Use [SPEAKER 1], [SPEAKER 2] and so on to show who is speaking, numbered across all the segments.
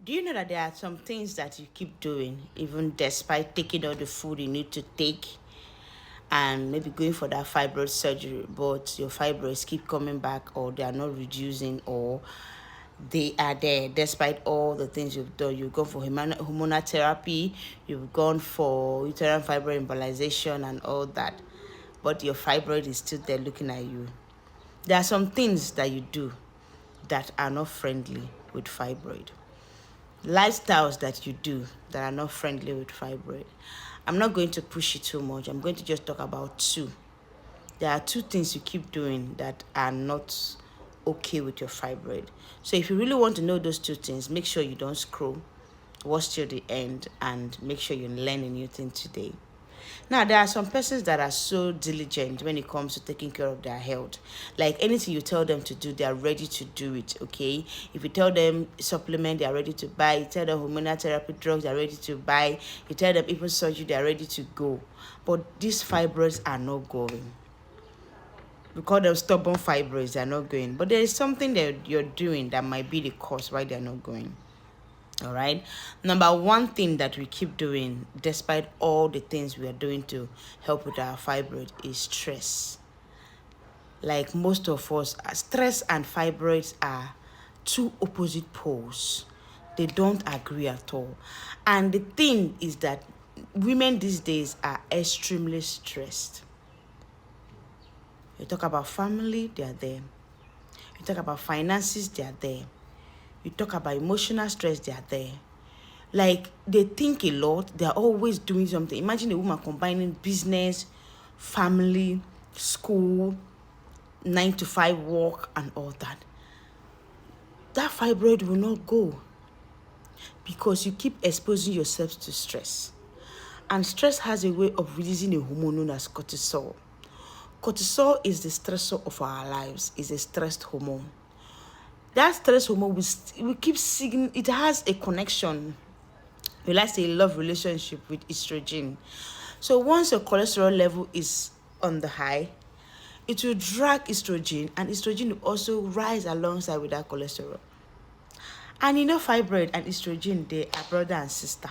[SPEAKER 1] Do you know that there are some things that you keep doing even despite taking all the food you need to take and maybe going for that fibroid surgery, but your fibroids keep coming back, or they are not reducing, or they are there despite all the things you've done? You've gone for hormonal therapy, you've gone for uterine fibroid embolization and all that, but your fibroid is still there looking at you. There are some things that you do that are not friendly with fibroid, lifestyles that you do that are not friendly with fibroid. I'm not going to push it too much. I'm going to just talk about two. There are two things you keep doing that are not okay with your fibroid. So if you really want to know those two things, make sure you don't scroll. Watch till the end and make sure you learn a new thing today. Now, there are some persons that are so diligent when it comes to taking care of their health. Like anything you tell them to do, they are ready to do it, okay? If you tell them supplement, they are ready to buy. You tell them hormonal therapy drugs, they are ready to buy. You tell them even surgery, they are ready to go. But these fibroids are not going. We call them stubborn fibroids, they are not going. But there is something that you're doing that might be the cause why they're not going. All right. Number one thing that we keep doing, despite all the things we are doing to help with our fibroid, is stress. Like most of us, stress and fibroids are two opposite poles. They don't agree at all. And the thing is that women these days are extremely stressed. You talk about family, they are there. You talk about finances, they are there. You talk about emotional stress, they are there. Like, they think a lot, they're always doing something. Imagine a woman combining business, family, school, 9 to 5 work, and all that. That fibroid will not go because you keep exposing yourself to stress. And stress has a way of releasing a hormone known as cortisol. Cortisol is the stressor of our lives, is a stressed hormone. That stress hormone will keep seeing, it has a connection, we like say love relationship with estrogen. So once your cholesterol level is on the high, it will drag estrogen, and estrogen will also rise alongside with that cholesterol. And you know, fibroid and estrogen, they are brother and sister,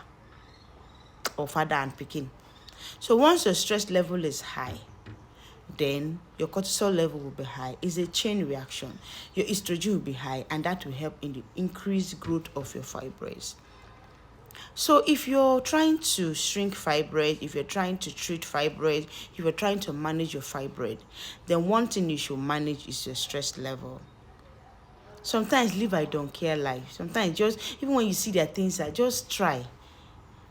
[SPEAKER 1] or father and pikin. So once your stress level is high, then your cortisol level will be high. It's a chain reaction. Your estrogen will be high, and that will help in the increased growth of your fibroids. So if you're trying to shrink fibroid, if you're trying to treat fibroid, if you're trying to manage your fibroid, then one thing you should manage is your stress level. Sometimes live I don't care life. Sometimes just, even when you see there are things that just try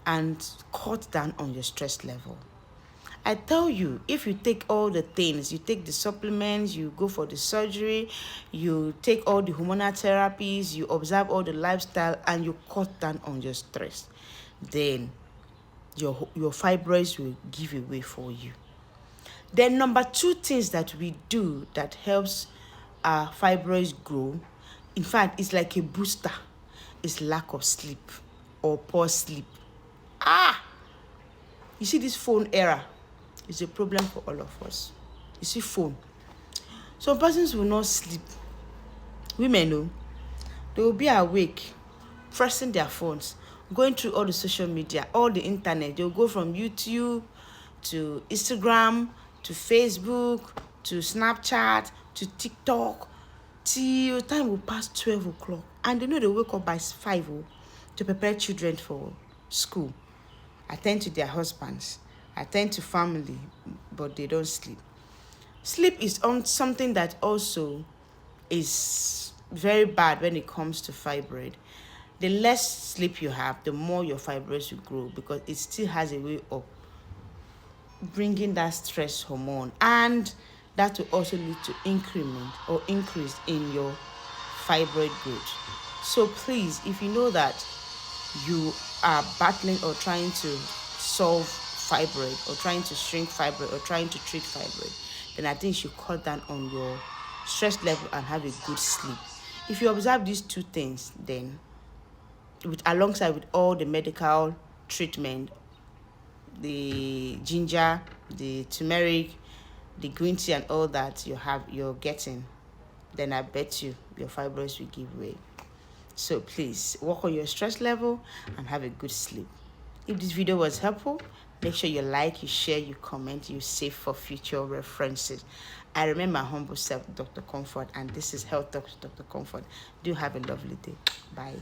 [SPEAKER 1] and cut down on your stress level. I tell you, if you take all the things, you take the supplements, you go for the surgery, you take all the hormonal therapies, you observe all the lifestyle, and you cut down on your stress, then your fibroids will give away for you. Then number two things that we do that helps our fibroids grow, in fact, it's like a booster, is lack of sleep or poor sleep. You see, this phone era is a problem for all of us. You see, phone. Some persons will not sleep. Women, no, they will be awake, pressing their phones, going through all the social media, all the internet. They'll go from YouTube to Instagram to Facebook to Snapchat to TikTok till time will pass 12 o'clock. And they know they wake up by 5 to prepare children for school, attend to their husbands, attend to family, but they don't sleep. Sleep is on something that also is very bad when it comes to fibroid. The less sleep you have, the more your fibroids will grow, because it still has a way of bringing that stress hormone, and that will also lead to increment or increase in your fibroid growth. So please, if you know that you are battling or trying to solve fibroid, or trying to shrink fibroid, or trying to treat fibroid, then I think you should cut down on your stress level and have a good sleep. If you observe these two things, then alongside with all the medical treatment, the ginger, the turmeric, the green tea, and all that you're getting, then I bet you your fibroids will give way. So please work on your stress level and have a good sleep. If this video was helpful, make sure you like, you share, you comment, you save for future references. I remain my humble self, Dr. Comfort, and this is Health Talks with Dr. Comfort. Do have a lovely day. Bye.